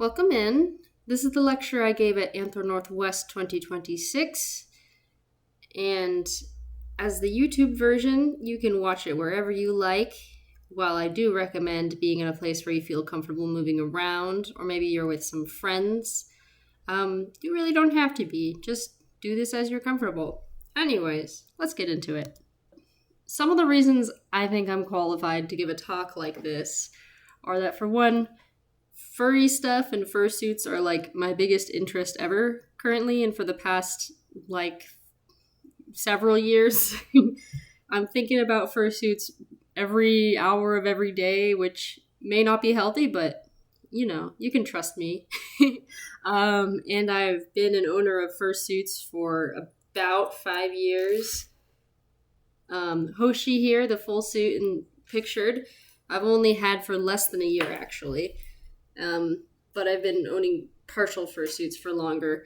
Welcome in. This is the lecture I gave at Anthro Northwest 2026. And as the YouTube version, you can watch it wherever you like. While I do recommend being in a place where you feel comfortable moving around, or maybe you're with some friends, you really don't have to be. Just do this as you're comfortable. Anyways, let's get into it. Some of the reasons I think I'm qualified to give a talk like this are that, for one, furry stuff and fursuits are like my biggest interest ever currently, and for the past several years. I'm thinking about fursuits every hour of every day, which may not be healthy, but you can trust me. And I've been an owner of fursuits for about 5 years. Hoshi here, the full suit and pictured, I've only had for less than a year actually. But I've been owning partial fursuits for longer.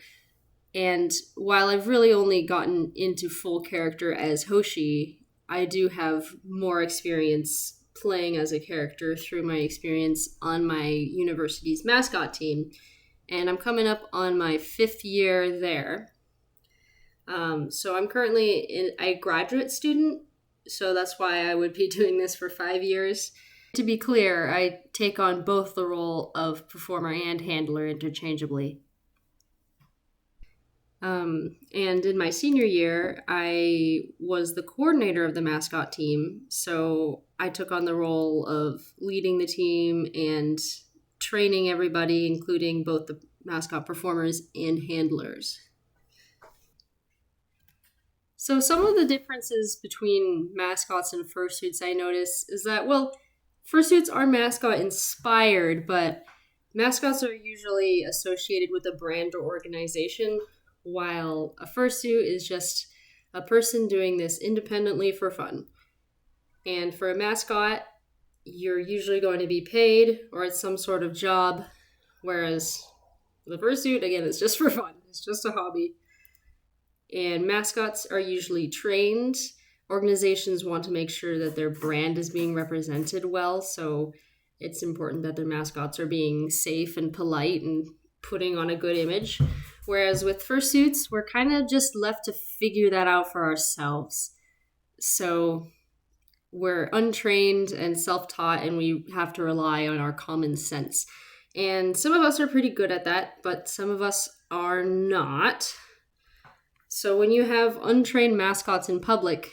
And while I've really only gotten into full character as Hoshi, I do have more experience playing as a character through my experience on my university's mascot team. And I'm coming up on my 5th year there. So I'm currently a graduate student, so that's why I would be doing this for 5 years. To be clear, I take on both the role of performer and handler interchangeably. And in my senior year, I was the coordinator of the mascot team, so I took on the role of leading the team and training everybody, including both the mascot performers and handlers. So some of the differences between mascots and fursuits I notice is that, fursuits are mascot inspired, but mascots are usually associated with a brand or organization, while a fursuit is just a person doing this independently for fun. And for a mascot, you're usually going to be paid or it's some sort of job, whereas the fursuit, again, is just for fun. It's just a hobby. And mascots are usually trained. Organizations want to make sure that their brand is being represented well, so it's important that their mascots are being safe and polite and putting on a good image. Whereas with fursuits, we're kind of just left to figure that out for ourselves. So we're untrained and self-taught, and we have to rely on our common sense. And some of us are pretty good at that, but some of us are not. So when you have untrained mascots in public,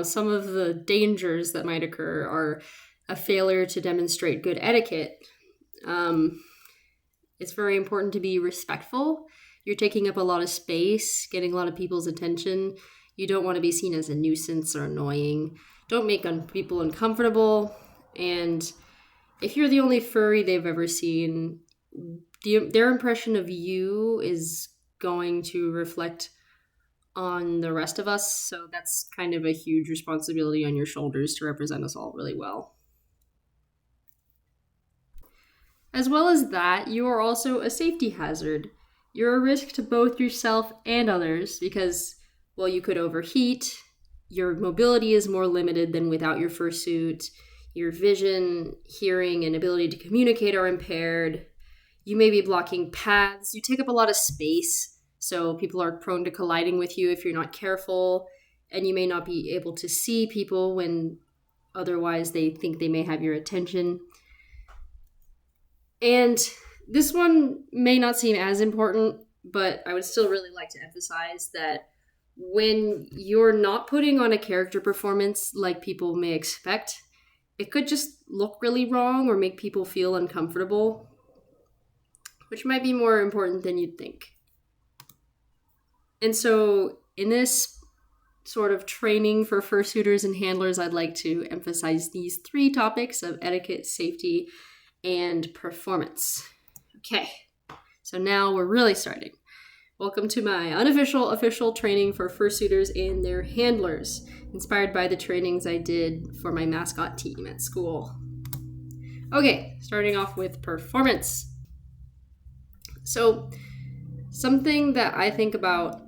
some of the dangers that might occur are a failure to demonstrate good etiquette. It's very important to be respectful. You're taking up a lot of space, getting a lot of people's attention. You don't want to be seen as a nuisance or annoying. Don't make people uncomfortable. And if you're the only furry they've ever seen, their impression of you is going to reflect on the rest of us, so that's kind of a huge responsibility on your shoulders to represent us all really well. As well as that, you are also a safety hazard. You're a risk to both yourself and others because, you could overheat, your mobility is more limited than without your fursuit, your vision, hearing, and ability to communicate are impaired, you may be blocking paths, you take up a lot of space, so people are prone to colliding with you if you're not careful, and you may not be able to see people when otherwise they think they may have your attention. And this one may not seem as important, but I would still really like to emphasize that when you're not putting on a character performance like people may expect, it could just look really wrong or make people feel uncomfortable, which might be more important than you'd think. And so in this sort of training for fursuiters and handlers, I'd like to emphasize these 3 topics of etiquette, safety, and performance. Okay, so now we're really starting. Welcome to my unofficial, official training for fursuiters and their handlers, inspired by the trainings I did for my mascot team at school. Okay, starting off with performance. So something that I think about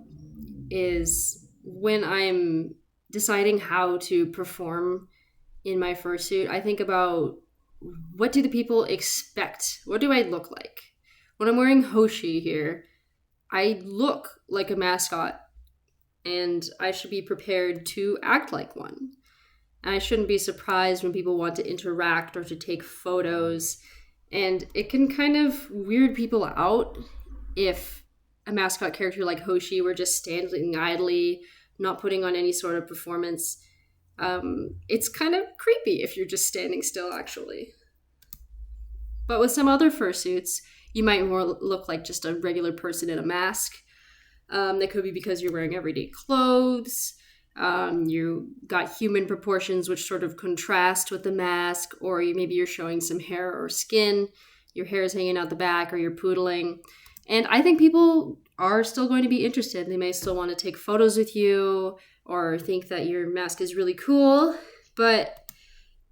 is when I'm deciding how to perform in my fursuit, I think about, what do the people expect? What do I look like? when I'm wearing Hoshi here, I look like a mascot, and I should be prepared to act like one. And I shouldn't be surprised when people want to interact or to take photos. And it can kind of weird people out if a mascot character like Hoshi were just standing idly, not putting on any sort of performance. It's kind of creepy if you're just standing still, actually. But with some other fursuits, you might more look like just a regular person in a mask. That could be because you're wearing everyday clothes. You got human proportions which sort of contrast with the mask, or maybe you're showing some hair or skin. Your hair is hanging out the back, or you're poodling. And I think people are still going to be interested. They may still want to take photos with you or think that your mask is really cool, but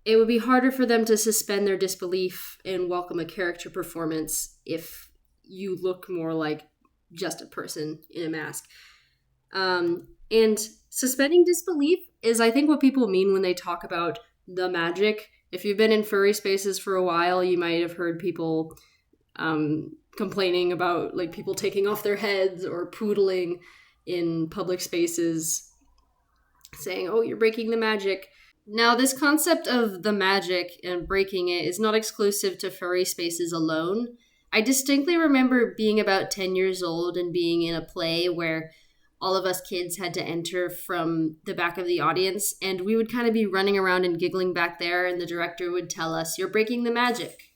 it would be harder for them to suspend their disbelief and welcome a character performance if you look more like just a person in a mask. And suspending disbelief is, I think, what people mean when they talk about the magic. If you've been in furry spaces for a while, you might have heard people complaining about like people taking off their heads or poodling in public spaces, saying, oh, you're breaking the magic. Now, this concept of the magic and breaking it is not exclusive to furry spaces alone. I distinctly remember being about 10 years old and being in a play where all of us kids had to enter from the back of the audience, and we would kind of be running around and giggling back there, and the director would tell us, you're breaking the magic.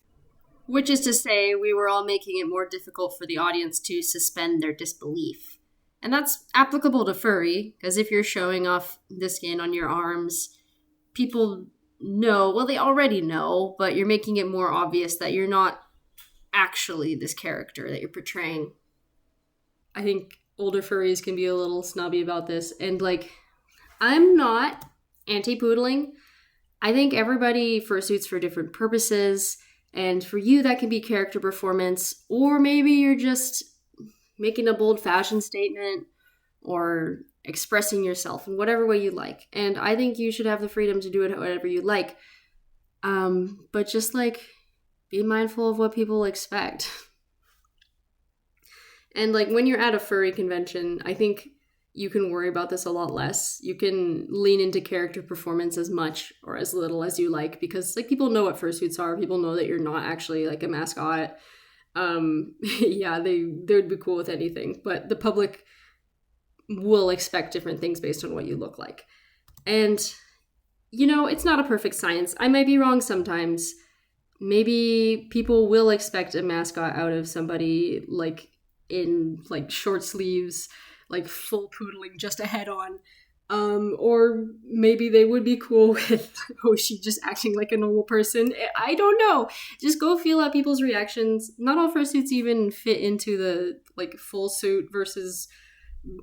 Which is to say, we were all making it more difficult for the audience to suspend their disbelief. And that's applicable to furry, because if you're showing off the skin on your arms, people know, well, they already know, but you're making it more obvious that you're not actually this character that you're portraying. I think older furries can be a little snobby about this. And like, I'm not anti-poodling. I think everybody fursuits for different purposes. And for you, that can be character performance, or maybe you're just making a bold fashion statement or expressing yourself in whatever way you like. And I think you should have the freedom to do it whatever you like. But just like, be mindful of what people expect. And like when you're at a furry convention, I think you can worry about this a lot less. You can lean into character performance as much or as little as you like, because like people know what fursuits are. People know that you're not actually like a mascot. Yeah, they'd be cool with anything, but the public will expect different things based on what you look like. And, you know, it's not a perfect science. I might be wrong sometimes. Maybe people will expect a mascot out of somebody like in like short sleeves, like full poodling just a head on. Or maybe they would be cool with Hoshi just acting like a normal person. I don't know. Just go feel out people's reactions. Not all fursuits even fit into the like full suit versus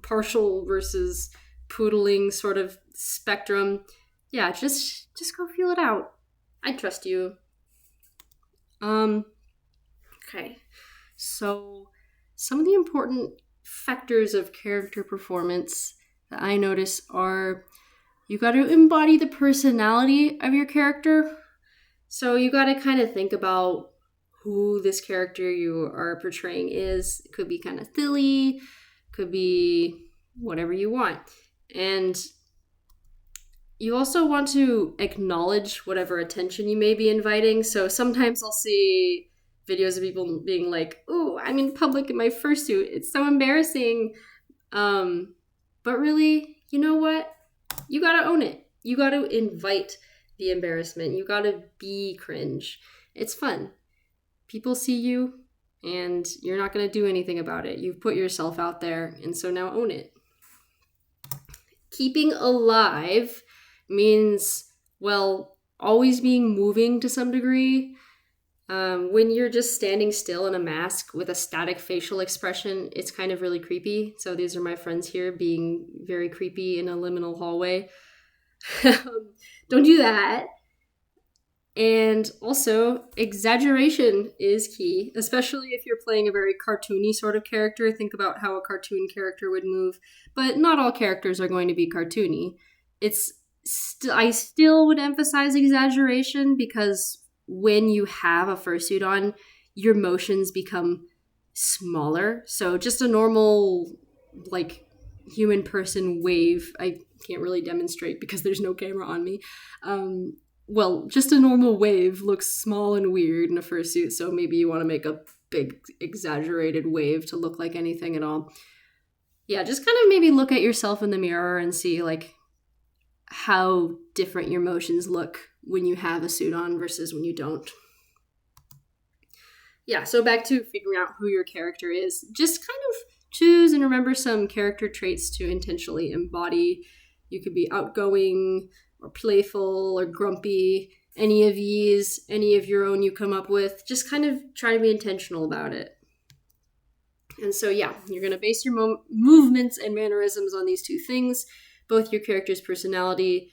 partial versus poodling sort of spectrum. Yeah, just go feel it out. I trust you. Okay. So some of the important factors of character performance that I notice are you got to embody the personality of your character. So you got to kind of think about who this character you are portraying is. It could be kind of silly, could be whatever you want. And you also want to acknowledge whatever attention you may be inviting. So sometimes I'll see videos of people being like, ooh, I'm in public in my fursuit. It's so embarrassing. But really, you know what? You gotta own it. You gotta invite the embarrassment. You gotta be cringe. It's fun. People see you, and you're not gonna do anything about it. You've put yourself out there, and so now own it. Keeping alive means, well, always being moving to some degree. When you're just standing still in a mask with a static facial expression, it's kind of really creepy. So these are my friends here being very creepy in a liminal hallway. Don't do that. And also, exaggeration is key, especially if you're playing a very cartoony sort of character. Think about how a cartoon character would move. But not all characters are going to be cartoony. I still would emphasize exaggeration because when you have a fursuit on, your motions become smaller. So just a normal, like, human person wave. I can't really demonstrate because there's no camera on me. Well, just a normal wave looks small and weird in a fursuit, so maybe you want to make a big, exaggerated wave to look like anything at all. Yeah, just kind of maybe look at yourself in the mirror and see, like, how different your motions look when you have a suit on versus when you don't. Yeah, so back to figuring out who your character is. Just kind of choose and remember some character traits to intentionally embody. You could be outgoing or playful or grumpy. Any of these, any of your own you come up with, just kind of try to be intentional about it. And so, yeah, you're going to base your movements and mannerisms on these two things, both your character's personality,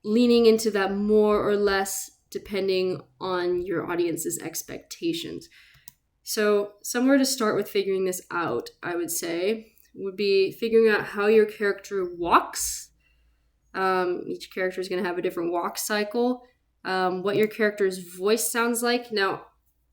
leaning into that more or less depending on your audience's expectations. So somewhere to start with figuring this out, I would say, would be figuring out how your character walks. Each character is going to have a different walk cycle. What your character's voice sounds like. Now,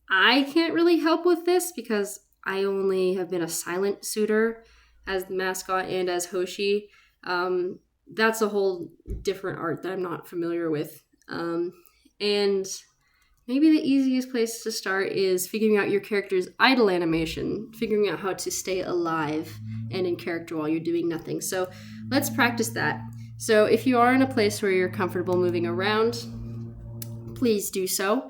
I can't really help with this because I only have been a silent suitor as the mascot and as Hoshi. That's a whole different art that I'm not familiar with. And maybe the easiest place to start is figuring out your character's idle animation, figuring out how to stay alive and in character while you're doing nothing. So let's practice that. So if you are in a place where you're comfortable moving around, please do so.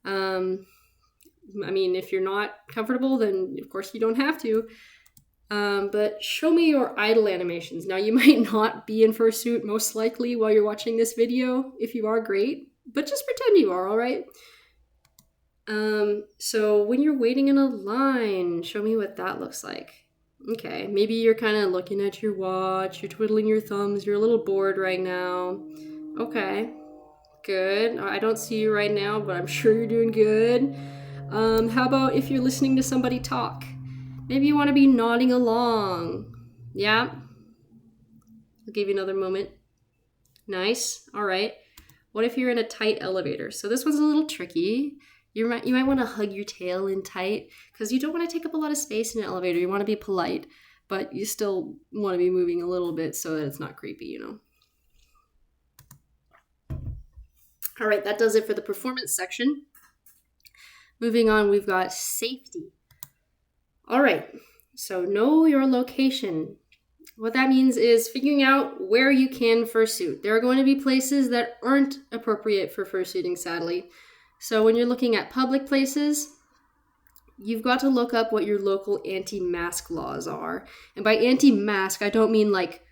If you're not comfortable, then of course you don't have to. But show me your idle animations. Now, you might not be in fursuit, most likely, while you're watching this video. If you are, great. But just pretend you are, all right? So when you're waiting in a line, show me what that looks like. Okay, maybe you're kind of looking at your watch, you're twiddling your thumbs, you're a little bored right now. Okay, good. I don't see you right now, but I'm sure you're doing good. How about if you're listening to somebody talk? Maybe you want to be nodding along. Yeah? I'll give you another moment. Nice. All right. What if you're in a tight elevator? So this one's a little tricky. You might want to hug your tail in tight because you don't want to take up a lot of space in an elevator. You want to be polite, but you still want to be moving a little bit so that it's not creepy, you know? All right, that does it for the performance section. Moving on, we've got safety. All right, so know your location. What that means is figuring out where you can fursuit. There are going to be places that aren't appropriate for fursuiting, sadly. So when you're looking at public places, you've got to look up what your local anti-mask laws are. And by anti-mask, I don't mean like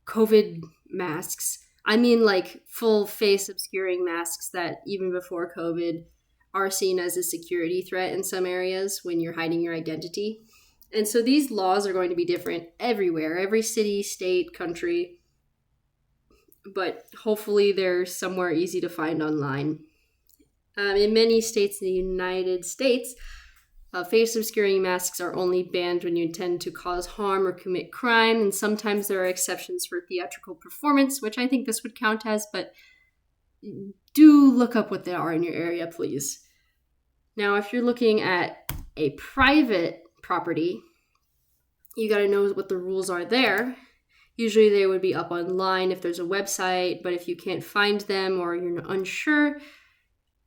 COVID masks. I mean like full face obscuring masks that even before COVID are seen as a security threat in some areas when you're hiding your identity. And so these laws are going to be different everywhere, every city, state, country. But hopefully they're somewhere easy to find online. In many states in the United States, face obscuring masks are only banned when you intend to cause harm or commit crime, and sometimes there are exceptions for theatrical performance, which I think this would count as, but do look up what they are in your area, please. Now, if you're looking at a private property, you got to know what the rules are there. Usually they would be up online if there's a website, but if you can't find them or you're unsure,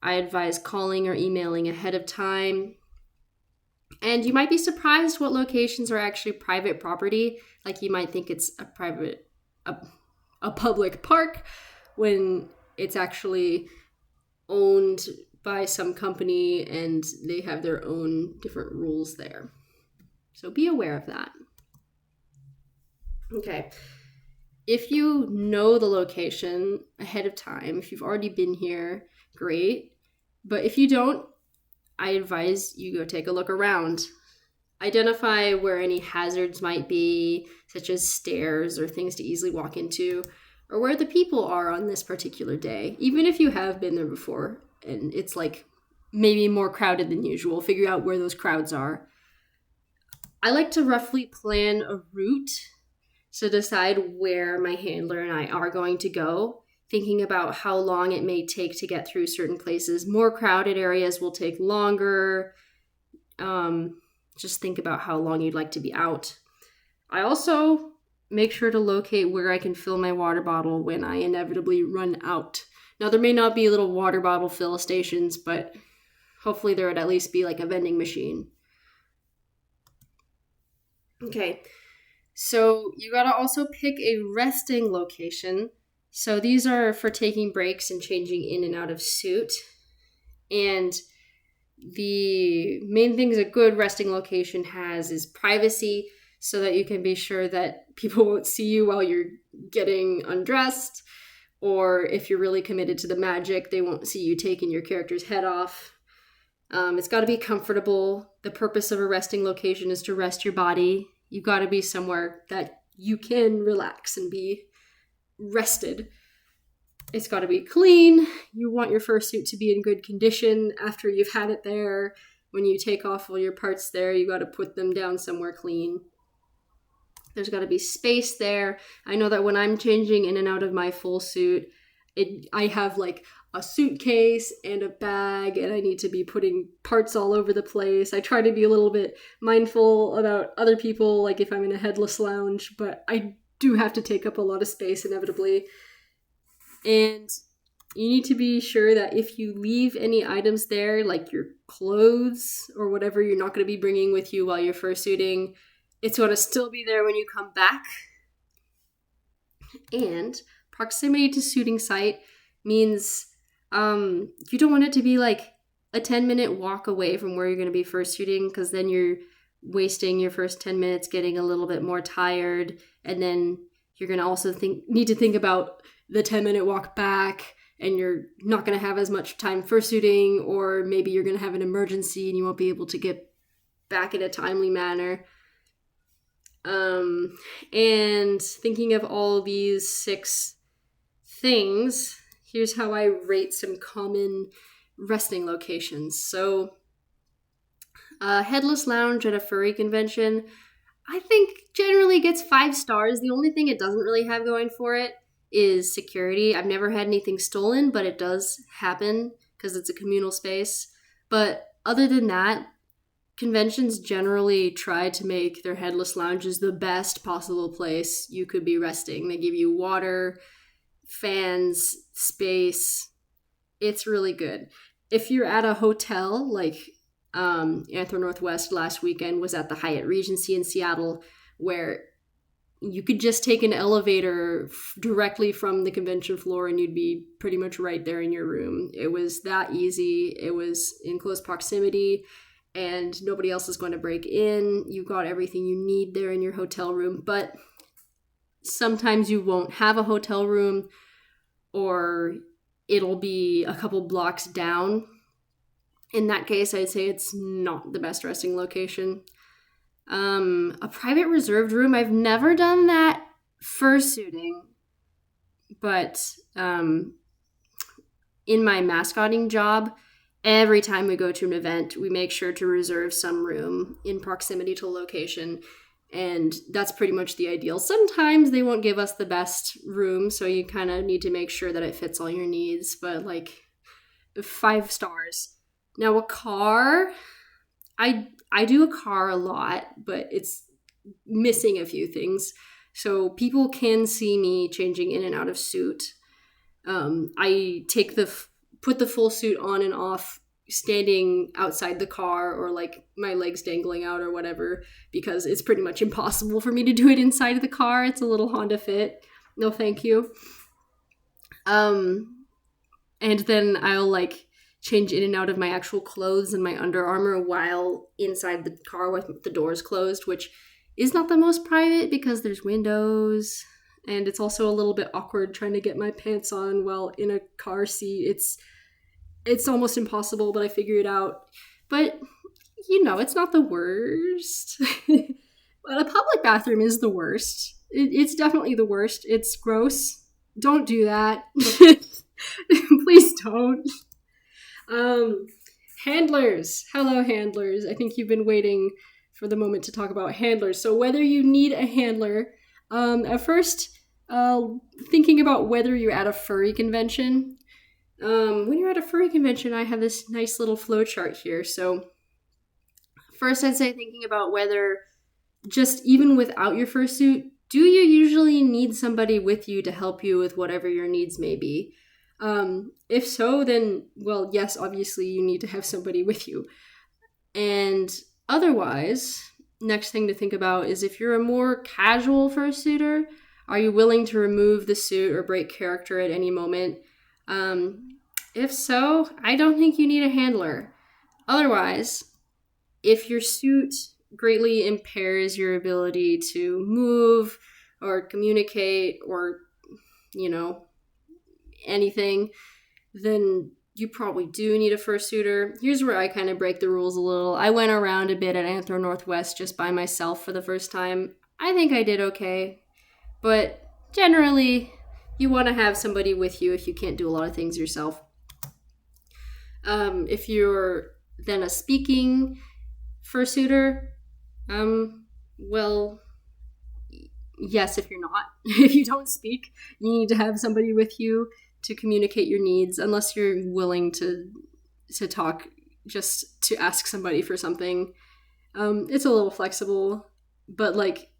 I advise calling or emailing ahead of time. And you might be surprised what locations are actually private property. Like you might think it's a public park when it's actually owned by some company and they have their own different rules there. So be aware of that. Okay. If you know the location ahead of time, if you've already been here, great. But if you don't, I advise you go take a look around. Identify where any hazards might be, such as stairs or things to easily walk into, or where the people are on this particular day. Even if you have been there before and it's like maybe more crowded than usual, figure out where those crowds are. I like to roughly plan a route to decide where my handler and I are going to go, thinking about how long it may take to get through certain places. More crowded areas will take longer. just think about how long you'd like to be out. I also make sure to locate where I can fill my water bottle when I inevitably run out. Now, there may not be little water bottle fill stations, but hopefully there would at least be like a vending machine. Okay, so you gotta also pick a resting location. So these are for taking breaks and changing in and out of suit. And the main things a good resting location has is privacy, so that you can be sure that people won't see you while you're getting undressed, or if you're really committed to the magic, they won't see you taking your character's head off. It's got to be comfortable. The purpose of a resting location is to rest your body. You've got to be somewhere that you can relax and be rested. It's got to be clean. You want your fursuit to be in good condition after you've had it there. When you take off all your parts there, you got to put them down somewhere clean. There's got to be space there. I know that when I'm changing in and out of my full suit, I have like a suitcase and a bag, and I need to be putting parts all over the place. I try to be a little bit mindful about other people, like if I'm in a headless lounge, but I do have to take up a lot of space inevitably. And you need to be sure that if you leave any items there, like your clothes or whatever you're not going to be bringing with you while you're fursuiting, it's going to still be there when you come back. And proximity to suiting site means you don't want it to be like a 10-minute walk away from where you're going to be fursuiting, because then you're wasting your first 10 minutes getting a little bit more tired, and then you're going to also need to think about the 10-minute walk back, and you're not going to have as much time fursuiting, or maybe you're going to have an emergency and you won't be able to get back in a timely manner. And thinking of all these 6 things, here's how I rate some common resting locations. So, headless lounge at a furry convention, I think generally gets 5 stars. The only thing it doesn't really have going for it is security. I've never had anything stolen, but it does happen because it's a communal space. But other than that, conventions generally try to make their headless lounges the best possible place you could be resting. They give you water, fans, space. It's really good. If you're at a hotel, like Anthro Northwest last weekend was at the Hyatt Regency in Seattle, where you could just take an elevator directly from the convention floor and you'd be pretty much right there in your room. It was that easy. It was in close proximity and nobody else is going to break in. You got everything you need there in your hotel room, but sometimes you won't have a hotel room, or it'll be a couple blocks down. In that case, I'd say it's not the best resting location. A private reserved room, I've never done that fursuiting, but in my mascotting job, every time we go to an event, we make sure to reserve some room in proximity to location, and that's pretty much the ideal. Sometimes they won't give us the best room, so you kind of need to make sure that it fits all your needs, but like 5 stars. Now, a car, I do a car a lot, but it's missing a few things. So people can see me changing in and out of suit. I put the full suit on and off standing outside the car, or like my legs dangling out or whatever, because it's pretty much impossible for me to do it inside of the car. It's a little Honda Fit. No, thank you. And then I'll like change in and out of my actual clothes and my Under Armour while inside the car with the doors closed, which is not the most private because there's windows, and it's also a little bit awkward trying to get my pants on while in a car seat. It's almost impossible, but I figured it out. But, it's not the worst. But a public bathroom is the worst. It's definitely the worst. It's gross. Don't do that. Please don't. Handlers. Hello, handlers. I think you've been waiting for the moment to talk about handlers. So whether you need a handler, at first, thinking about whether you're at a furry convention. When you're at a furry convention, I have this nice little flow chart here. So First, I'd say thinking about whether, just even without your fursuit, do you usually need somebody with you to help you with whatever your needs may be? If so, then, well, yes, obviously you need to have somebody with you. And otherwise, next thing to think about is if you're a more casual fursuiter, are you willing to remove the suit or break character at any moment? If so, I don't think you need a handler. Otherwise, if your suit greatly impairs your ability to move or communicate or, anything, then you probably do need a fursuiter. Here's where I kind of break the rules a little. I went around a bit at Anthro Northwest just by myself for the first time. I think I did okay. But generally, you want to have somebody with you if you can't do a lot of things yourself. If you're then a speaking fursuiter, well, yes, if you're not. If you don't speak, you need to have somebody with you to communicate your needs, unless you're willing to talk, just to ask somebody for something. It's a little flexible, but like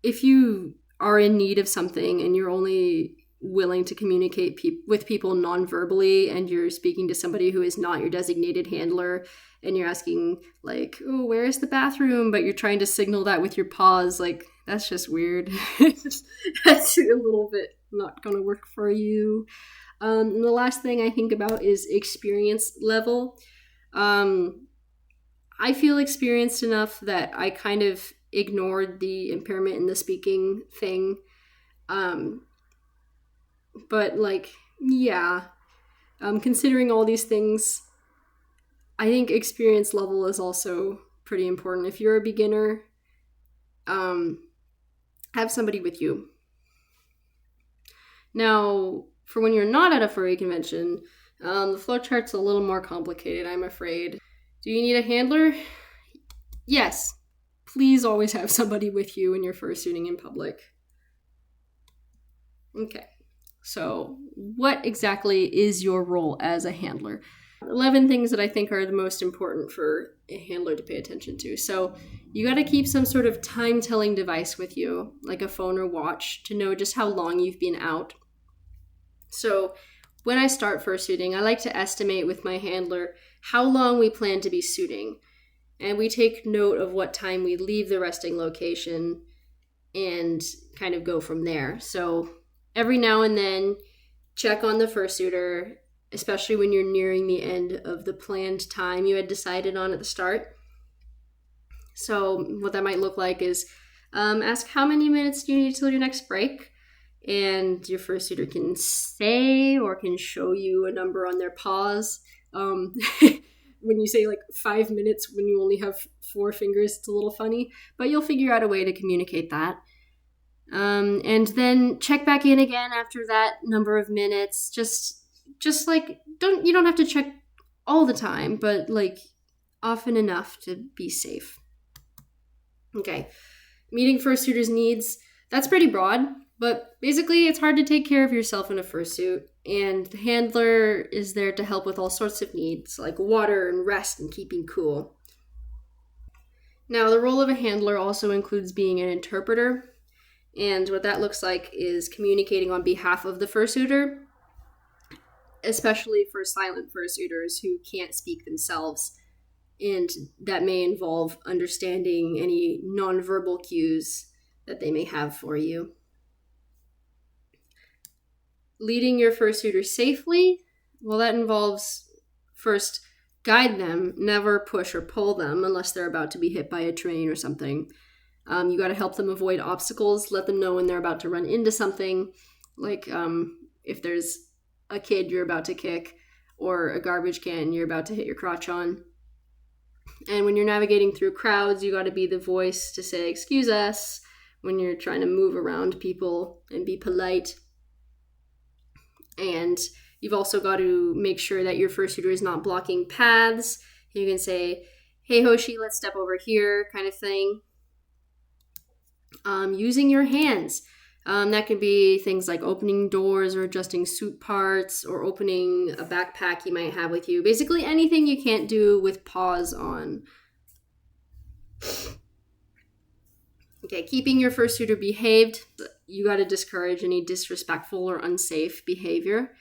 if you are in need of something and you're only willing to communicate with people non-verbally, and you're speaking to somebody who is not your designated handler, and you're asking like, oh, where's the bathroom, but you're trying to signal that with your paws, like that's just weird. That's a little bit not gonna work for you. And the last thing I think about is experience level. I feel experienced enough that I kind of ignored the impairment in the speaking thing. But like, yeah, considering all these things, I think experience level is also pretty important. If you're a beginner, have somebody with you. Now, for when you're not at a furry convention, the flowchart's a little more complicated, I'm afraid. Do you need a handler? Yes. Please always have somebody with you when you're fursuiting in public. Okay. So, what exactly is your role as a handler? 11 things that I think are the most important for a handler to pay attention to. So, you got to keep some sort of time-telling device with you, like a phone or watch, to know just how long you've been out. So, when I start fursuiting, I like to estimate with my handler how long we plan to be suiting. And we take note of what time we leave the resting location and kind of go from there. So, every now and then, check on the fursuiter, especially when you're nearing the end of the planned time you had decided on at the start. So what that might look like is ask how many minutes do you need till your next break, and your fursuiter can say or can show you a number on their paws. When you say like 5 minutes when you only have 4 fingers, it's a little funny, but you'll figure out a way to communicate that. And then check back in again after that number of minutes. Just like, you don't have to check all the time, but like often enough to be safe. Okay. Meeting fursuiters' needs, that's pretty broad, but basically it's hard to take care of yourself in a fursuit, and the handler is there to help with all sorts of needs, like water and rest and keeping cool. Now, the role of a handler also includes being an interpreter. And what that looks like is communicating on behalf of the fursuiter, especially for silent fursuiters who can't speak themselves. And that may involve understanding any nonverbal cues that they may have for you. Leading your fursuiter safely, well, that involves first guide them, never push or pull them unless they're about to be hit by a train or something. You got to help them avoid obstacles, let them know when they're about to run into something, like if there's a kid you're about to kick or a garbage can you're about to hit your crotch on. And when you're navigating through crowds, you got to be the voice to say, excuse us, when you're trying to move around people and be polite. And you've also got to make sure that your fursuiter is not blocking paths. You can say, hey Hoshi, let's step over here, kind of thing. Using your hands. That could be things like opening doors or adjusting suit parts or opening a backpack you might have with you. Basically anything you can't do with paws on. Okay, keeping your fursuiter behaved. You got to discourage any disrespectful or unsafe behavior.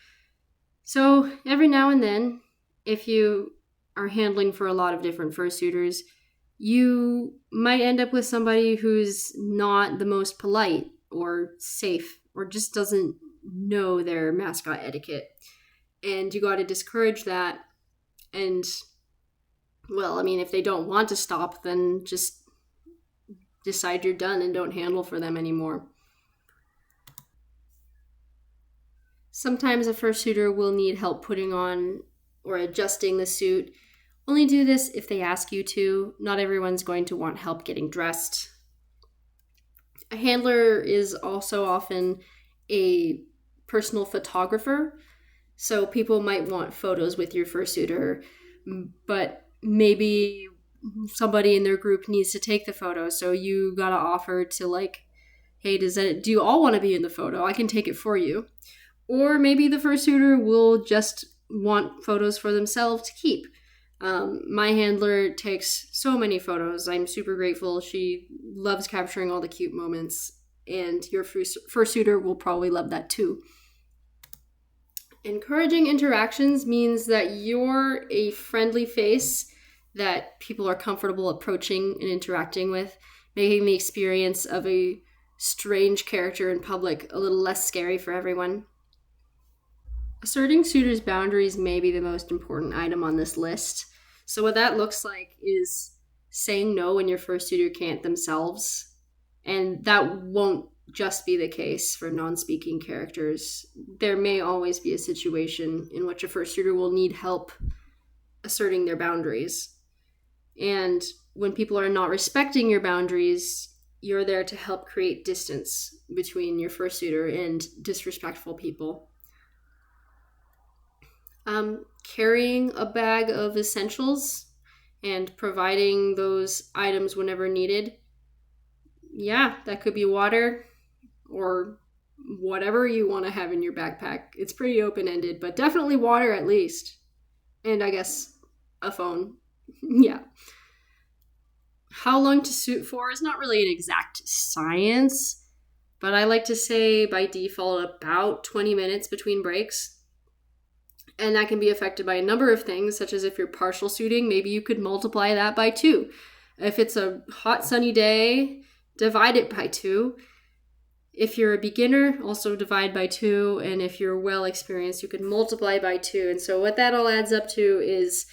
So every now and then, if you are handling for a lot of different fursuiters, you might end up with somebody who's not the most polite or safe or just doesn't know their mascot etiquette. And you got to discourage that. And, well, I mean, if they don't want to stop, then just decide you're done and don't handle for them anymore. Sometimes a fursuiter will need help putting on or adjusting the suit. Only do this if they ask you to. Not everyone's going to want help getting dressed. A handler is also often a personal photographer, so people might want photos with your fursuiter, but maybe somebody in their group needs to take the photo, so you gotta offer to, like, hey, do you all want to be in the photo? I can take it for you. Or maybe the fursuiter will just want photos for themselves to keep. My handler takes so many photos. I'm super grateful. She loves capturing all the cute moments, and your fursuiter will probably love that too. Encouraging interactions means that you're a friendly face that people are comfortable approaching and interacting with, making the experience of a strange character in public a little less scary for everyone. Asserting suitors' boundaries may be the most important item on this list. So what that looks like is saying no when your fursuiter can't themselves. And that won't just be the case for non-speaking characters. There may always be a situation in which a fursuiter will need help asserting their boundaries. And when people are not respecting your boundaries, you're there to help create distance between your fursuiter and disrespectful people. Carrying a bag of essentials and providing those items whenever needed. Yeah, that could be water or whatever you want to have in your backpack. It's pretty open-ended, but definitely water at least. And I guess a phone. Yeah. How long to suit for is not really an exact science, but I like to say by default about 20 minutes between breaks. And that can be affected by a number of things, such as if you're partial suiting, maybe you could multiply that by 2. If it's a hot, sunny day, divide it by 2. If you're a beginner, also divide by 2. And if you're well experienced, you could multiply by 2. And so what that all adds up to is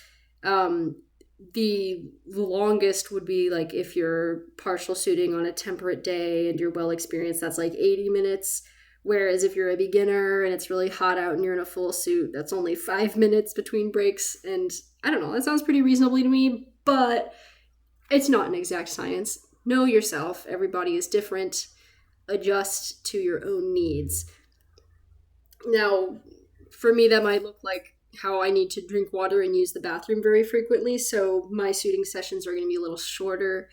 the longest would be like if you're partial suiting on a temperate day and you're well experienced, that's like 80 minutes. Whereas if you're a beginner and it's really hot out and you're in a full suit, that's only 5 minutes between breaks. And I don't know, that sounds pretty reasonably to me, but it's not an exact science. Know yourself. Everybody is different. Adjust to your own needs. Now, for me, that might look like how I need to drink water and use the bathroom very frequently. So my suiting sessions are going to be a little shorter.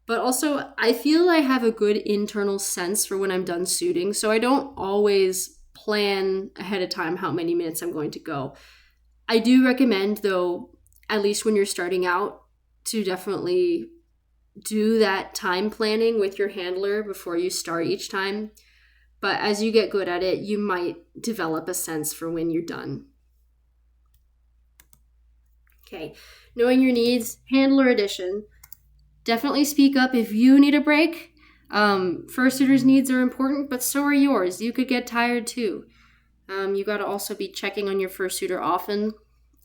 But also, I feel I have a good internal sense for when I'm done suiting, so I don't always plan ahead of time how many minutes I'm going to go. I do recommend, though, at least when you're starting out, to definitely do that time planning with your handler before you start each time. But as you get good at it, you might develop a sense for when you're done. Okay, knowing your needs, handler edition. Definitely speak up if you need a break. Fursuiters' needs are important, but so are yours. You could get tired too. You got to also be checking on your fursuiter often.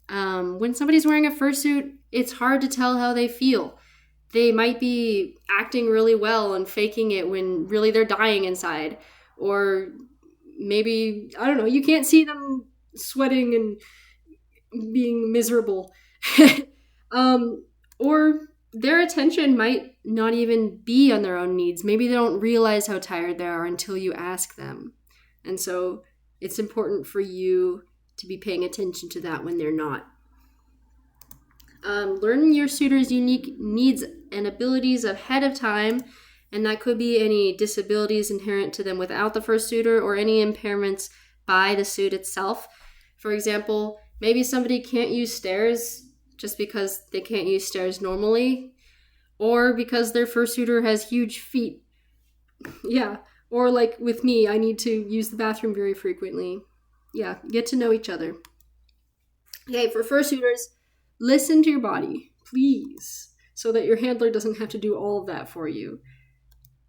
When somebody's wearing a fursuit, it's hard to tell how they feel. They might be acting really well and faking it when really they're dying inside. Or maybe, I don't know, you can't see them sweating and being miserable. Or their attention might not even be on their own needs. Maybe they don't realize how tired they are until you ask them. And so it's important for you to be paying attention to that when they're not. Learn your suitor's unique needs and abilities ahead of time, and that could be any disabilities inherent to them without the fursuiter or any impairments by the suit itself. For example, maybe somebody can't use stairs just because they can't use stairs normally, or because their fursuiter has huge feet. Yeah. Or like with me, I need to use the bathroom very frequently. Yeah, get to know each other. Okay, for fursuiters, listen to your body, please, so that your handler doesn't have to do all of that for you.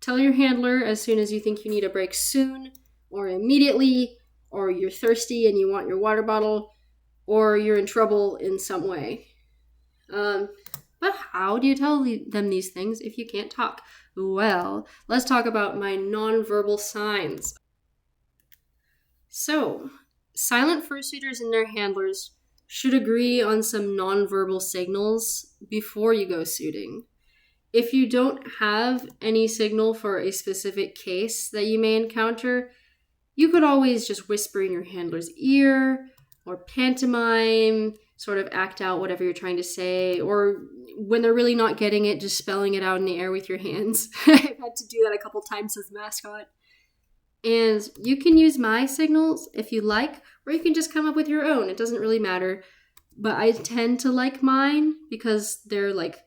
Tell your handler as soon as you think you need a break soon, or immediately, or you're thirsty and you want your water bottle, or you're in trouble in some way. But how do you tell them these things if you can't talk? Well, let's talk about my nonverbal signs. So, silent fursuiters and their handlers should agree on some nonverbal signals before you go suiting. If you don't have any signal for a specific case that you may encounter, you could always just whisper in your handler's ear or pantomime, sort of act out whatever you're trying to say, or when they're really not getting it, just spelling it out in the air with your hands. I've had to do that a couple times as mascot. And you can use my signals if you like, or you can just come up with your own. It doesn't really matter. But I tend to like mine because they're like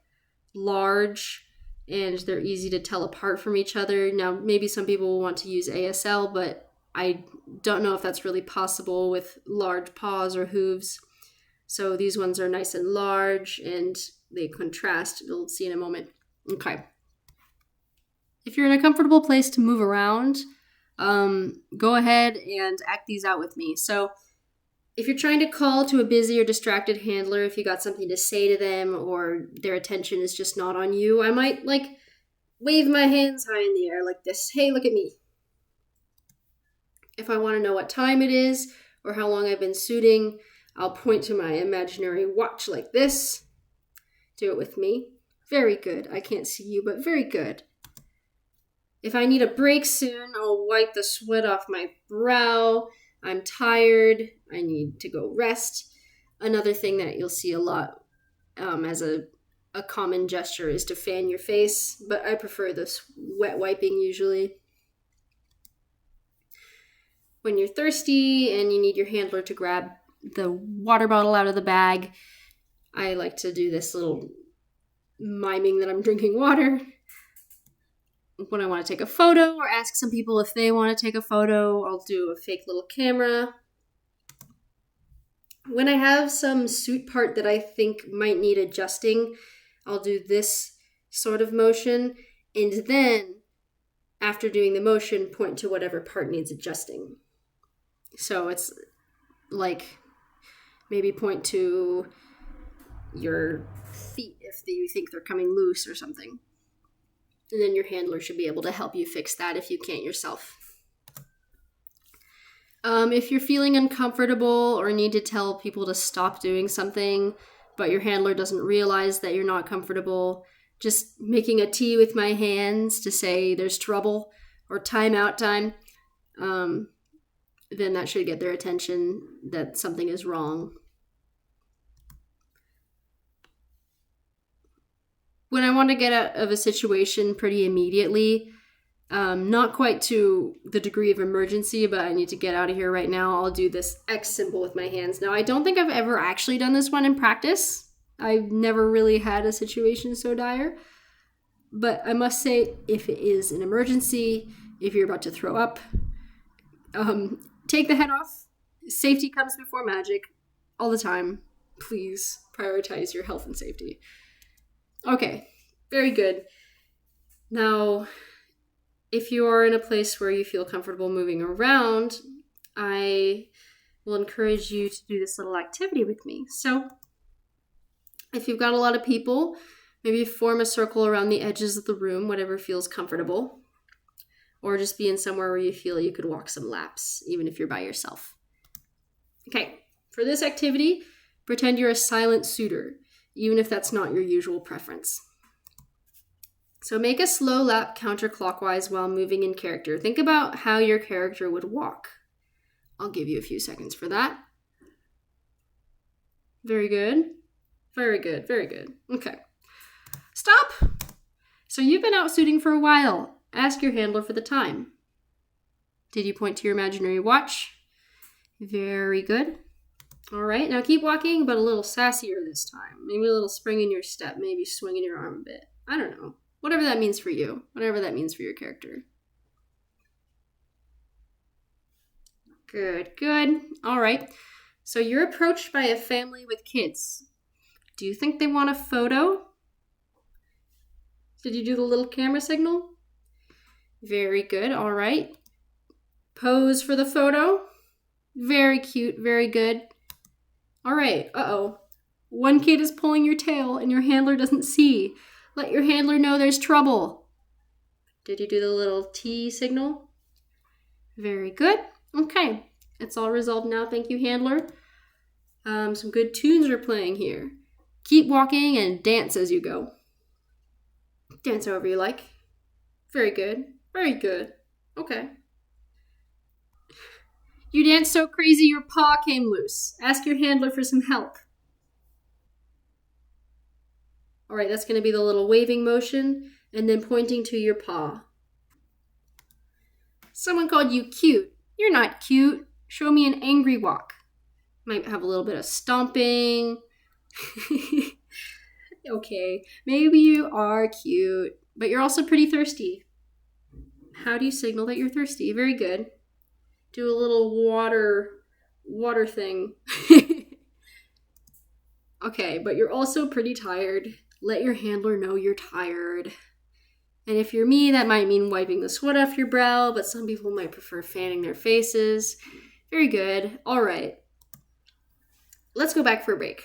large and they're easy to tell apart from each other. Now, maybe some people will want to use ASL, but I don't know if that's really possible with large paws or hooves. So these ones are nice and large and they contrast. You'll see in a moment. Okay. If you're in a comfortable place to move around, go ahead and act these out with me. So if you're trying to call to a busy or distracted handler, if you got something to say to them or their attention is just not on you, I might wave my hands high in the air like this. Hey, look at me. If I want to know what time it is or how long I've been suiting, I'll point to my imaginary watch like this. Do it with me. Very good. I can't see you, but very good. If I need a break soon, I'll wipe the sweat off my brow. I'm tired. I need to go rest. Another thing that you'll see a lot as a common gesture is to fan your face, but I prefer this wet wiping usually. When you're thirsty and you need your handler to grab the water bottle out of the bag, I like to do this little miming that I'm drinking water. When I want to take a photo or ask some people if they want to take a photo, I'll do a fake little camera. When I have some suit part that I think might need adjusting, I'll do this sort of motion, and then after doing the motion, point to whatever part needs adjusting. So it's like maybe point to your feet if you think they're coming loose or something. And then your handler should be able to help you fix that if you can't yourself. If you're feeling uncomfortable or need to tell people to stop doing something, but your handler doesn't realize that you're not comfortable, just making a T with my hands to say there's trouble or timeout time, then that should get their attention that something is wrong. When I want to get out of a situation pretty immediately, not quite to the degree of emergency, but I need to get out of here right now, I'll do this X symbol with my hands. Now, I don't think I've ever actually done this one in practice. I've never really had a situation so dire. But I must say, if it is an emergency, if you're about to throw up, take the head off. Safety comes before magic all the time. Please prioritize your health and safety. Okay, very good. Now, if you are in a place where you feel comfortable moving around, I will encourage you to do this little activity with me. So, if you've got a lot of people, maybe form a circle around the edges of the room, whatever feels comfortable. Or just be in somewhere where you feel you could walk some laps, even if you're by yourself. Okay, for this activity, pretend you're a silent suitor, even if that's not your usual preference. So make a slow lap counterclockwise while moving in character. Think about how your character would walk. I'll give you a few seconds for that. Very good. Very good. Very good. Okay. Stop! So you've been out suiting for a while. Ask your handler for the time. Did you point to your imaginary watch? Very good. All right, now keep walking, but a little sassier this time. Maybe a little spring in your step, maybe swinging your arm a bit. I don't know. Whatever that means for you. Whatever that means for your character. Good, good. All right. So you're approached by a family with kids. Do you think they want a photo? Did you do the little camera signal? Very good. All right. Pose for the photo. Very cute. Very good. All right. Uh-oh. One kid is pulling your tail and your handler doesn't see. Let your handler know there's trouble. Did you do the little T signal? Very good. Okay. It's all resolved now. Thank you, handler. Some good tunes are playing here. Keep walking and dance as you go. Dance however you like. Very good. Very good. Okay. You danced so crazy your paw came loose. Ask your handler for some help. All right, that's going to be the little waving motion and then pointing to your paw. Someone called you cute. You're not cute. Show me an angry walk. Might have a little bit of stomping. Okay, maybe you are cute, but you're also pretty thirsty. How do you signal that you're thirsty? Very good. Do a little water thing. Okay, but you're also pretty tired. Let your handler know you're tired. And if you're me, that might mean wiping the sweat off your brow, but some people might prefer fanning their faces. Very good. All right. Let's go back for a break.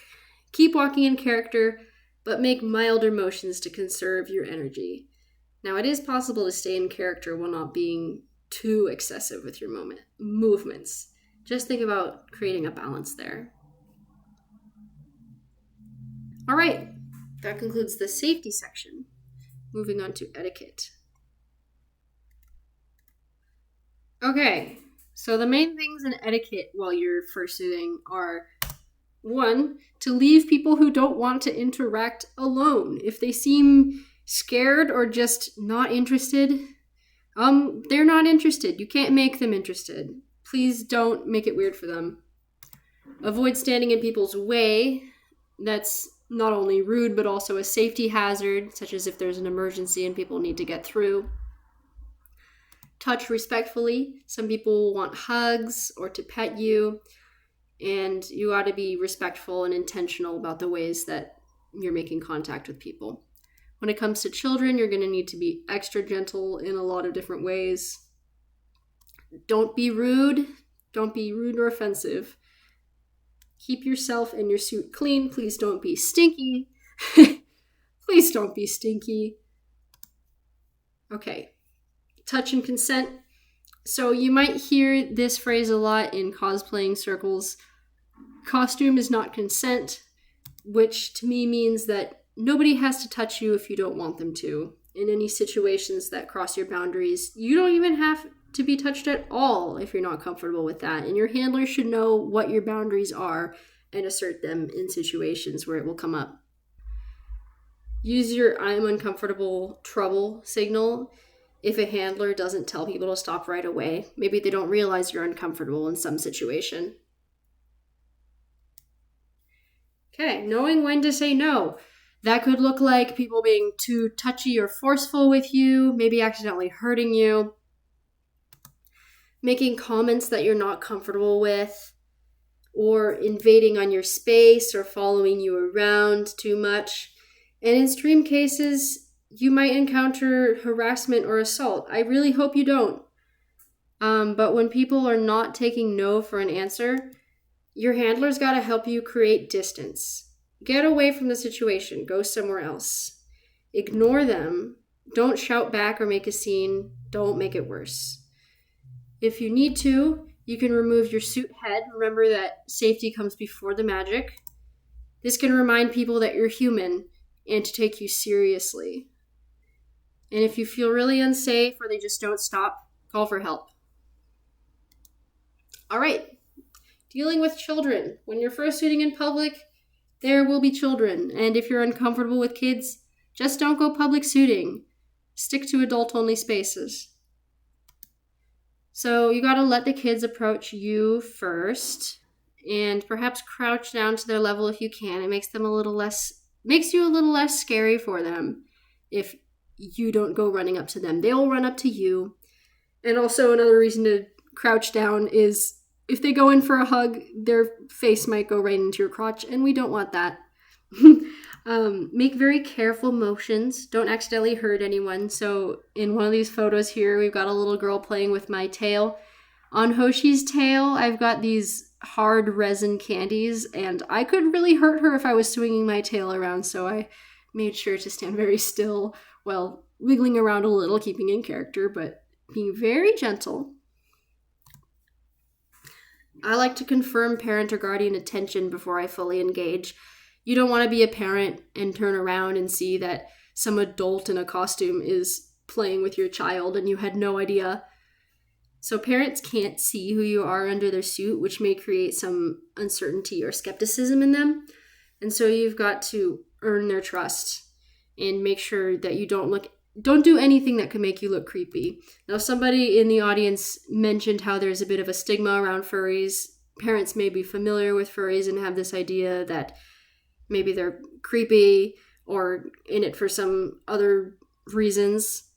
Keep walking in character, but make milder motions to conserve your energy. Now, it is possible to stay in character while not being too excessive with your movements. Just think about creating a balance there. All right, that concludes the safety section. Moving on to etiquette. Okay, so the main things in etiquette while you're fursuiting are 1, to leave people who don't want to interact alone. If they seem scared or just not interested, they're not interested. You can't make them interested. Please don't make it weird for them. Avoid standing in people's way. That's not only rude, but also a safety hazard, such as if there's an emergency and people need to get through. Touch respectfully. Some people want hugs or to pet you, and you ought to be respectful and intentional about the ways that you're making contact with people. When it comes to children, you're going to need to be extra gentle in a lot of different ways. Don't be rude. Don't be rude or offensive. Keep yourself and your suit clean. Please don't be stinky. Please don't be stinky. Okay. Touch and consent. So you might hear this phrase a lot in cosplaying circles. Costume is not consent, which to me means that nobody has to touch you if you don't want them to. In any situations that cross your boundaries, you don't even have to be touched at all if you're not comfortable with that. And your handler should know what your boundaries are and assert them in situations where it will come up. Use your I'm uncomfortable trouble signal if a handler doesn't tell people to stop right away. Maybe they don't realize you're uncomfortable in some situation. Okay, knowing when to say no. That could look like people being too touchy or forceful with you, maybe accidentally hurting you, making comments that you're not comfortable with, or invading on your space or following you around too much. And in extreme cases, you might encounter harassment or assault. I really hope you don't. But when people are not taking no for an answer, your handler's got to help you create distance. Get away from the situation. Go somewhere else. Ignore them. Don't shout back or make a scene. Don't make it worse. If you need to, you can remove your suit head. Remember that safety comes before the magic. This can remind people that you're human and to take you seriously. And if you feel really unsafe or they just don't stop, call for help. All right. Dealing with children. When you're fursuiting in public, there will be children. And if you're uncomfortable with kids, just don't go public suiting. Stick to adult-only spaces. So you got to let the kids approach you first and perhaps crouch down to their level if you can. It makes you a little less scary for them. if you don't go running up to them. They'll run up to you. And also another reason to crouch down is if they go in for a hug, their face might go right into your crotch, and we don't want that. Make very careful motions. Don't accidentally hurt anyone. So in one of these photos here, we've got a little girl playing with my tail. On Hoshi's tail, I've got these hard resin candies, and I could really hurt her if I was swinging my tail around, so I made sure to stand very still while wiggling around a little, keeping in character, but being very gentle. I like to confirm parent or guardian attention before I fully engage. You don't want to be a parent and turn around and see that some adult in a costume is playing with your child and you had no idea. So parents can't see who you are under their suit, which may create some uncertainty or skepticism in them. And so you've got to earn their trust and make sure that you don't do anything that could make you look creepy. Now, somebody in the audience mentioned how there's a bit of a stigma around furries. Parents may be familiar with furries and have this idea that maybe they're creepy or in it for some other reasons,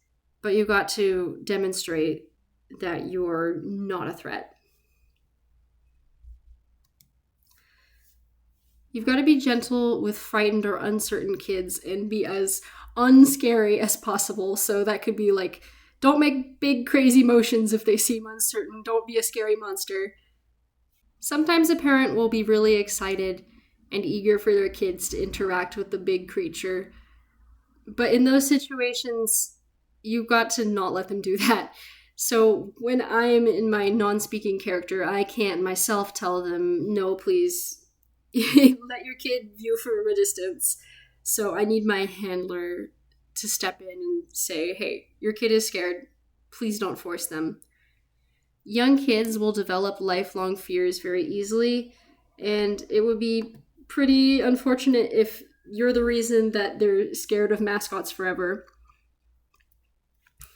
but you've got to demonstrate that you're not a threat. You've got to be gentle with frightened or uncertain kids and be as unscary as possible. So that could be like, don't make big crazy motions if they seem uncertain. Don't be a scary monster. Sometimes a parent will be really excited and eager for their kids to interact with the big creature. But in those situations, you've got to not let them do that. So when I'm in my non-speaking character, I can't myself tell them, no, please, let your kid view from a distance. So I need my handler to step in and say, hey, your kid is scared. Please don't force them. Young kids will develop lifelong fears very easily, and it would be pretty unfortunate if you're the reason that they're scared of mascots forever.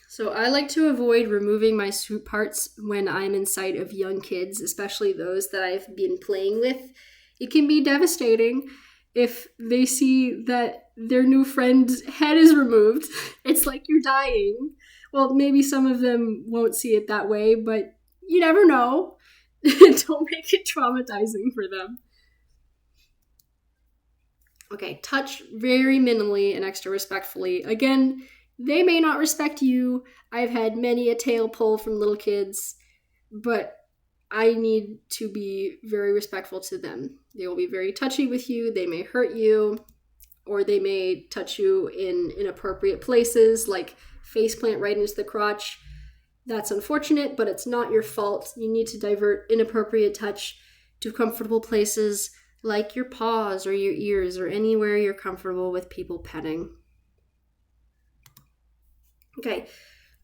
So I like to avoid removing my suit parts when I'm in sight of young kids, especially those that I've been playing with. It can be devastating if they see that their new friend's head is removed. It's like you're dying. Well, maybe some of them won't see it that way, but you never know. Don't make it traumatizing for them. Okay, touch very minimally and extra respectfully. Again, they may not respect you. I've had many a tail pull from little kids, but I need to be very respectful to them. They will be very touchy with you. They may hurt you, or they may touch you in inappropriate places, like faceplant right into the crotch. That's unfortunate, but it's not your fault. You need to divert inappropriate touch to comfortable places like your paws or your ears or anywhere you're comfortable with people petting. Okay,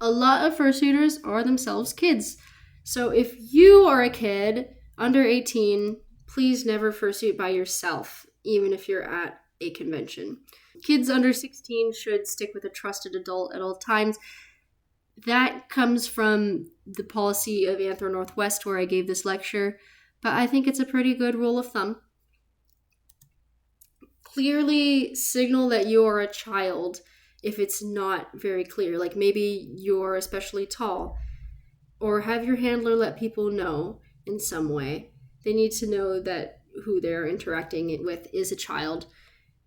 a lot of fursuiters are themselves kids. So if you are a kid under 18, please never fursuit by yourself, even if you're at a convention. Kids under 16 should stick with a trusted adult at all times. That comes from the policy of Anthro Northwest, where I gave this lecture, but I think it's a pretty good rule of thumb. Clearly signal that you are a child if it's not very clear, like maybe you're especially tall, or have your handler let people know in some way. They need to know that who they're interacting with is a child,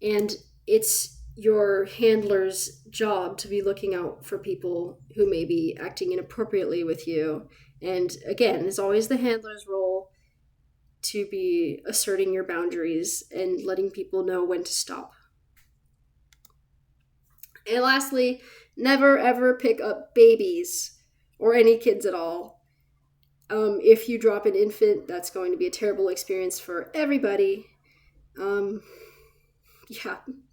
and it's your handler's job to be looking out for people who may be acting inappropriately with you. And again, it's always the handler's role to be asserting your boundaries and letting people know when to stop. And lastly, never ever pick up babies or any kids at all. If you drop an infant, that's going to be a terrible experience for everybody.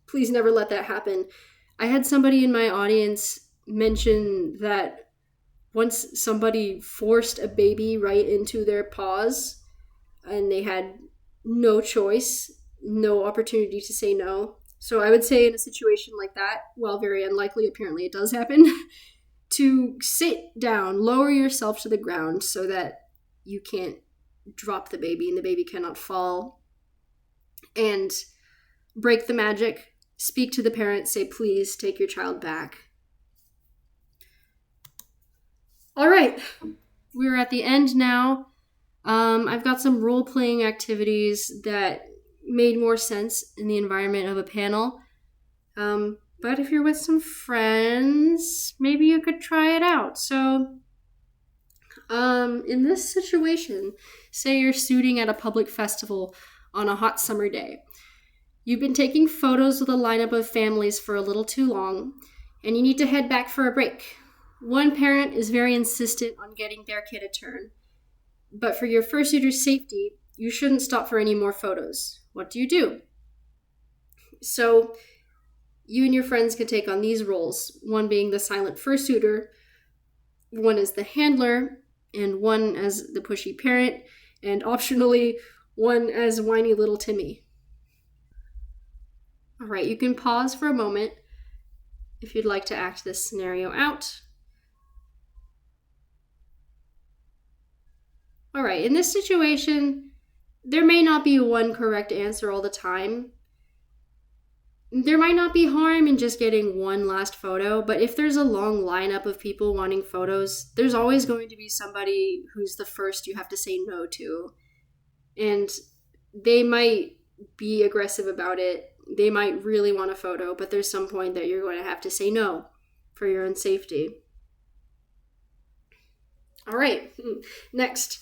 Please never let that happen. I had somebody in my audience mention that once somebody forced a baby right into their paws and they had no choice, no opportunity to say no. So I would say in a situation like that, while very unlikely, apparently it does happen, to sit down, lower yourself to the ground so that you can't drop the baby and the baby cannot fall, and break the magic. speak to the parent, say, please take your child back. All right, we're at the end now. I've got some role-playing activities that made more sense in the environment of a panel. But if you're with some friends, maybe you could try it out. So, in this situation, say you're shooting at a public festival on a hot summer day. You've been taking photos with a lineup of families for a little too long, and you need to head back for a break. One parent is very insistent on getting their kid a turn. But for your fursuiter's safety, you shouldn't stop for any more photos. What do? So, you and your friends can take on these roles, one being the silent fursuiter, one as the handler, and one as the pushy parent, and optionally, one as whiny little Timmy. All right, you can pause for a moment if you'd like to act this scenario out. All right, in this situation, there may not be one correct answer all the time. There might not be harm in just getting one last photo, but if there's a long lineup of people wanting photos, there's always going to be somebody who's the first you have to say no to. And they might be aggressive about it. They might really want a photo, but there's some point that you're going to have to say no for your own safety. All right, next.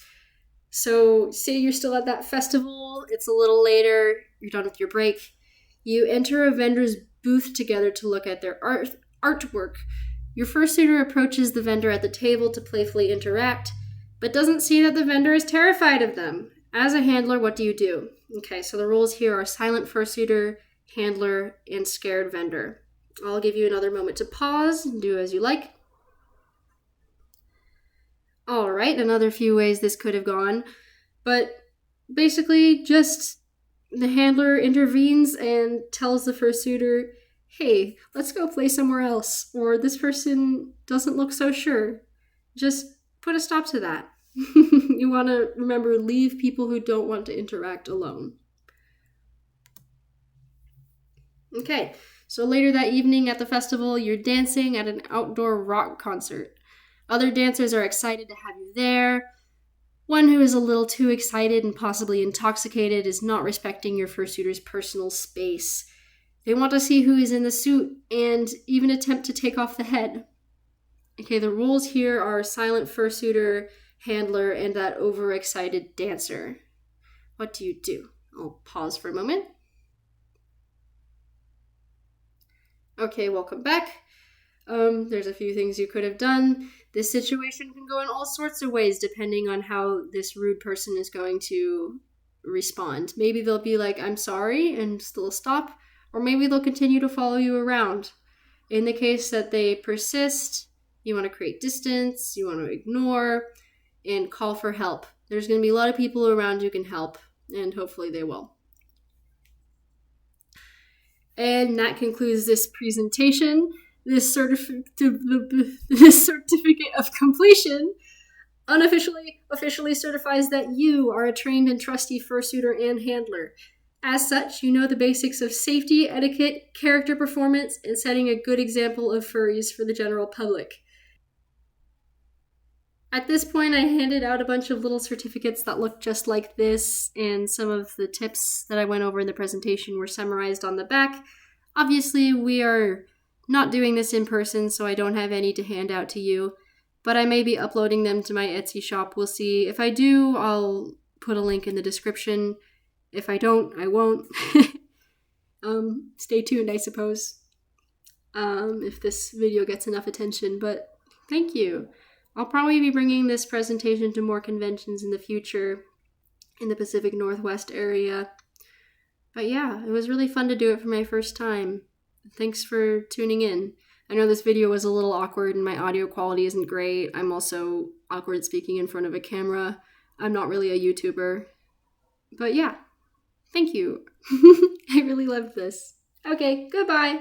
So say you're still at that festival, it's a little later, you're done with your break. You enter a vendor's booth together to look at their artwork. Your fursuiter approaches the vendor at the table to playfully interact, but doesn't see that the vendor is terrified of them. As a handler, what do? Okay, so the rules here are silent fursuiter, handler, and scared vendor. I'll give you another moment to pause and do as you like. All right, another few ways this could have gone, but basically just the handler intervenes and tells the fursuiter, hey, let's go play somewhere else, or this person doesn't look so sure. Just put a stop to that. You want to remember, leave people who don't want to interact alone. Okay, so later that evening at the festival, you're dancing at an outdoor rock concert. Other dancers are excited to have you there. One who is a little too excited and possibly intoxicated is not respecting your fursuiter's personal space. They want to see who is in the suit and even attempt to take off the head. Okay, the rules here are silent fursuiter, handler, and that overexcited dancer. What do? I'll pause for a moment. Okay, welcome back. There's a few things you could have done. This situation can go in all sorts of ways depending on how this rude person is going to respond. Maybe they'll be like, I'm sorry, and still stop, or maybe they'll continue to follow you around. In the case that they persist, you want to create distance, you want to ignore, and call for help. There's going to be a lot of people around who can help, and hopefully they will. And that concludes this presentation. This certificate of completion officially certifies that you are a trained and trusty fursuiter and handler. As such, you know the basics of safety, etiquette, character performance, and setting a good example of furries for the general public. At this point, I handed out a bunch of little certificates that look just like this, and some of the tips that I went over in the presentation were summarized on the back. Obviously, we are not doing this in person, so I don't have any to hand out to you, but I may be uploading them to my Etsy shop. We'll see. If I do, I'll put a link in the description. If I don't, I won't. Stay tuned, I suppose, if this video gets enough attention, but thank you. I'll probably be bringing this presentation to more conventions in the future in the Pacific Northwest area. But yeah, it was really fun to do it for my first time. Thanks for tuning in. I know this video was a little awkward and my audio quality isn't great. I'm also awkward speaking in front of a camera. I'm not really a YouTuber. But yeah, thank you. I really loved this. Okay, goodbye.